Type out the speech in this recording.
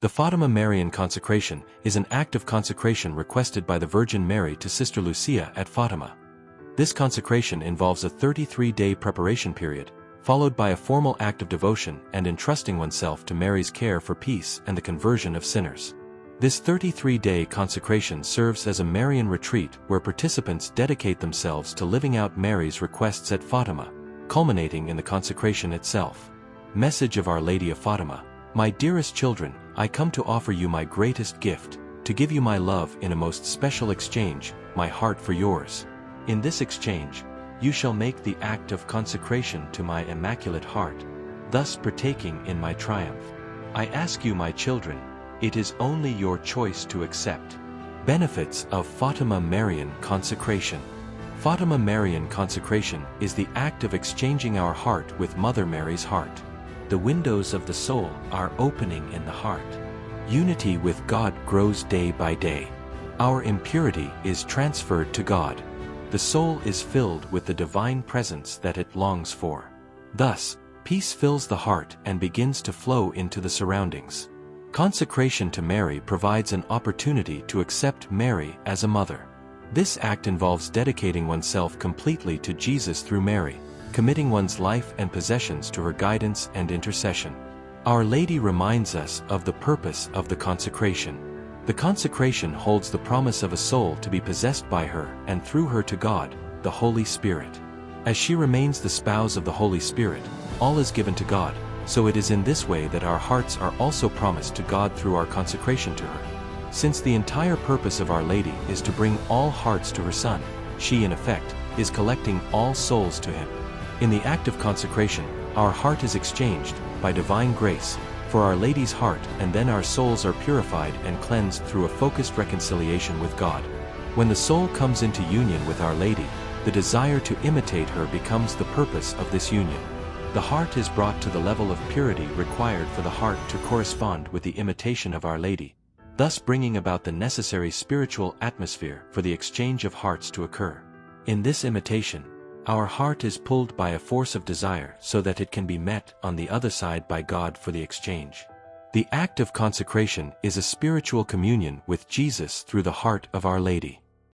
The Fatima Marian consecration is an act of consecration requested by the Virgin Mary to Sister Lucia at Fatima. This consecration involves a 33-day preparation period, followed by a formal act of devotion and entrusting oneself to Mary's care for peace and the conversion of sinners. This 33-day consecration serves as a Marian retreat where participants dedicate themselves to living out Mary's requests at Fatima, culminating in the consecration itself. Message of Our Lady of Fatima. My dearest children, I come to offer you my greatest gift, to give you my love in a most special exchange, my heart for yours. In this exchange, you shall make the act of consecration to my Immaculate Heart, thus partaking in my triumph. I ask you, my children, it is only your choice to accept. Benefits of Fatima Marian consecration. Fatima Marian consecration is the act of exchanging our heart with Mother Mary's heart. The windows of the soul are opening in the heart. Unity with God grows day by day. Our impurity is transferred to God. The soul is filled with the divine presence that it longs for. Thus, peace fills the heart and begins to flow into the surroundings. Consecration to Mary provides an opportunity to accept Mary as a mother. This act involves dedicating oneself completely to Jesus through Mary, committing one's life and possessions to her guidance and intercession. Our Lady reminds us of the purpose of the consecration. The consecration holds the promise of a soul to be possessed by her and through her to God, the Holy Spirit. As she remains the spouse of the Holy Spirit, all is given to God, so it is in this way that our hearts are also promised to God through our consecration to her. Since the entire purpose of Our Lady is to bring all hearts to her Son, she in effect is collecting all souls to Him. In the act of consecration, our heart is exchanged, by divine grace, for Our Lady's heart, and then our souls are purified and cleansed through a focused reconciliation with God. When the soul comes into union with Our Lady, the desire to imitate her becomes the purpose of this union. The heart is brought to the level of purity required for the heart to correspond with the imitation of Our Lady, thus bringing about the necessary spiritual atmosphere for the exchange of hearts to occur. In this imitation, our heart is pulled by a force of desire so that it can be met on the other side by God for the exchange. The act of consecration is a spiritual communion with Jesus through the heart of Our Lady.